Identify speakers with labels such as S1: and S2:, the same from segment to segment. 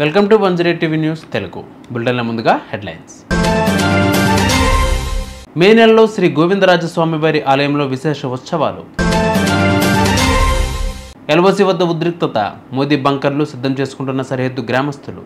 S1: Welcome to 108 TV news Telugu బులెటిన్ల ముందుగా headlines. మే నెలలో శ్రీ గోవిందరాజస్వామి వారి ఆలయంలో విశేష ఉత్సవాలు. ఎల్ఓసి వద్ద ఉద్రిక్తత, మోదీ బంకర్లు సిద్ధం చేసుకుంటున్న సరిహద్దు గ్రామస్తులు.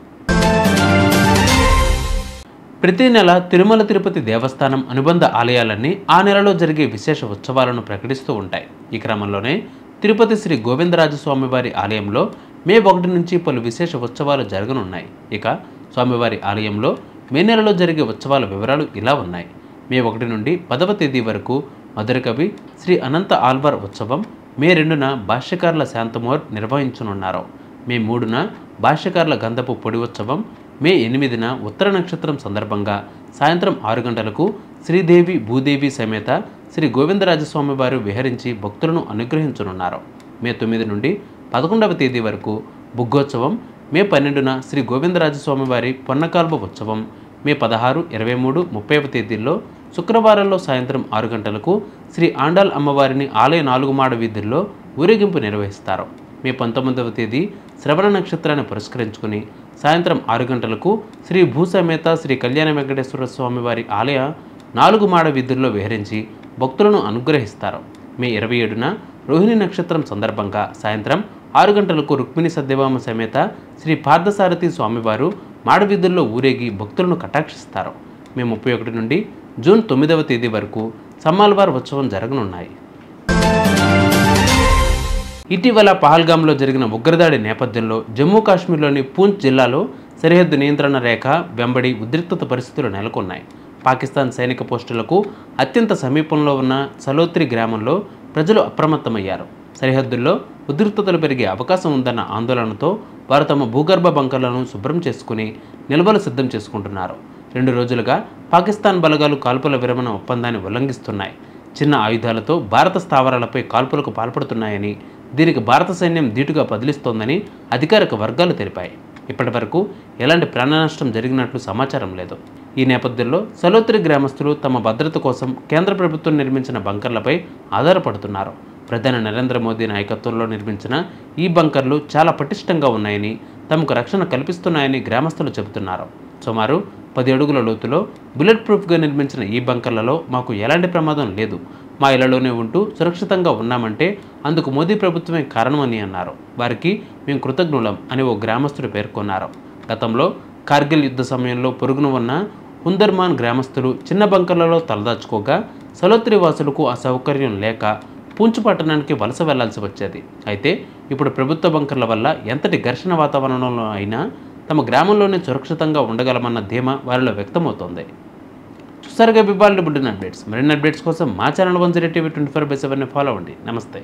S1: ప్రతి నెల తిరుమల తిరుపతి దేవస్థానం అనుబంధ ఆలయాలన్నీ ఆ నెలలో జరిగే విశేష ఉత్సవాలను ప్రకటిస్తూ ఉంటాయి. ఈ క్రమంలోనే తిరుపతి శ్రీ గోవిందరాజస్వామి వారి ఆలయంలో మే 1 నుంచి పలు విశేష ఉత్సవాలు జరగనున్నాయి. ఇక స్వామివారి ఆలయంలో మే నెలలో జరిగే ఉత్సవాల వివరాలు ఇలా ఉన్నాయి. మే 1 నుండి 10వ తేదీ వరకు మధుర కవి శ్రీ అనంత ఆల్వార్ ఉత్సవం, మే 2న భాష్యకారుల శాంతమోర్ నిర్వహించనున్నారు. మే 3న భాష్యకారుల గంధపు పొడి ఉత్సవం, మే 8న ఉత్తర నక్షత్రం సందర్భంగా సాయంత్రం 6 గంటలకు శ్రీదేవి భూదేవి సమేత శ్రీ గోవిందరాజస్వామి వారు విహరించి భక్తులను అనుగ్రహించనున్నారు. మే 9 నుండి 11వ తేదీ వరకు బుగ్గోత్సవం, మే 12న శ్రీ గోవిందరాజస్వామి వారి పొన్నకాల్వ ఉత్సవం, మే 16, 23, 30వ తేదీల్లో శుక్రవారంలో సాయంత్రం 6 గంటలకు శ్రీ ఆండాల్ అమ్మవారిని ఆలయ 4 మాడ వీధుల్లో ఊరేగింపు నిర్వహిస్తారు. మే 19వ తేదీ శ్రవణ నక్షత్రాన్ని పురస్కరించుకుని సాయంత్రం 6 గంటలకు శ్రీ భూసమేత శ్రీ కళ్యాణ వెంకటేశ్వర స్వామి వారి ఆలయ 4 మాడ వీధుల్లో విహరించి భక్తులను అనుగ్రహిస్తారు. మే 27న రోహిణి నక్షత్రం సందర్భంగా సాయంత్రం 6 గంటలకు రుక్మిణి సత్యభామ సమేత శ్రీ పార్థసారథి స్వామివారు మాడవీధుల్లో ఊరేగి భక్తులను కటాక్షిస్తారు. మే 31 నుండి జూన్ 9వ తేదీ వరకు సమ్మాల్వార్ ఉత్సవం జరగనున్నాయి. ఇటీవల పహల్గామ్లో జరిగిన ఉగ్రదాడి నేపథ్యంలో జమ్మూ కాశ్మీర్లోని పూంచ్ జిల్లాలో సరిహద్దు నియంత్రణ రేఖ వెంబడి ఉద్రిక్తత పరిస్థితులు నెలకొన్నాయి. పాకిస్తాన్ సైనిక పోస్టులకు అత్యంత సమీపంలో ఉన్న సలోత్రి గ్రామంలో ప్రజలు అప్రమత్తమయ్యారు. సరిహద్దుల్లో ఉద్రిక్తతలు పెరిగే అవకాశం ఉందన్న ఆందోళనతో వారు తమ భూగర్భ బంకర్లను శుభ్రం చేసుకుని నిల్వలు సిద్ధం చేసుకుంటున్నారు. 2 రోజులుగా పాకిస్తాన్ బలగాలు కాల్పుల విరమణ ఒప్పందాన్ని ఉల్లంఘిస్తున్నాయి. చిన్న ఆయుధాలతో భారత స్థావరాలపై కాల్పులకు పాల్పడుతున్నాయని, దీనికి భారత సైన్యం ధీటుగా బదిలిస్తోందని అధికారిక వర్గాలు తెలిపాయి. ఇప్పటి వరకు ఎలాంటి ప్రాణ నష్టం జరిగినట్లు సమాచారం లేదు. ఈ నేపథ్యంలో సలోత్రి గ్రామస్తులు తమ భద్రత కోసం కేంద్ర ప్రభుత్వం నిర్మించిన బంకర్లపై ఆధారపడుతున్నారు. ప్రధాని నరేంద్ర మోదీ నాయకత్వంలో నిర్మించిన ఈ బంకర్లు చాలా పటిష్టంగా ఉన్నాయని, తమకు రక్షణ కల్పిస్తున్నాయని గ్రామస్తులు చెబుతున్నారు. సుమారు 10 అడుగుల లోతులో బుల్లెట్ ప్రూఫ్గా నిర్మించిన ఈ బంకర్లలో మాకు ఎలాంటి ప్రమాదం లేదు. మా ఇళ్లలోనే ఉంటూ సురక్షితంగా ఉన్నామంటే అందుకు మోదీ ప్రభుత్వమే కారణమని అన్నారు. వారికి మేము కృతజ్ఞులం అని ఓ గ్రామస్తుడు పేర్కొన్నారు. గతంలో కార్గిల్ యుద్ధ సమయంలో పొరుగున ఉన్న హుందర్మాన్ గ్రామస్తులు చిన్న బంకర్లలో తలదాచుకోగా సలోత్రి వాసులకు ఆ సౌకర్యం లేక పూంచ్ పట్టణానికి వలస వెళ్లాల్సి వచ్చేది. అయితే ఇప్పుడు ప్రభుత్వ బంకర్ల వల్ల ఎంతటి ఘర్షణ వాతావరణంలో అయినా తమ గ్రామంలోనే సురక్షితంగా ఉండగలమన్న ధీమా వారిలో వ్యక్తమవుతోంది. చూసారుగా బిబాల్డ్ బుల్టెన్ అప్డేట్స్. మరిన్ని అప్డేట్స్ కోసం మా ఛానల్ 108 టీవీ 24/7 ఫాలో అవ్వండి. నమస్తే.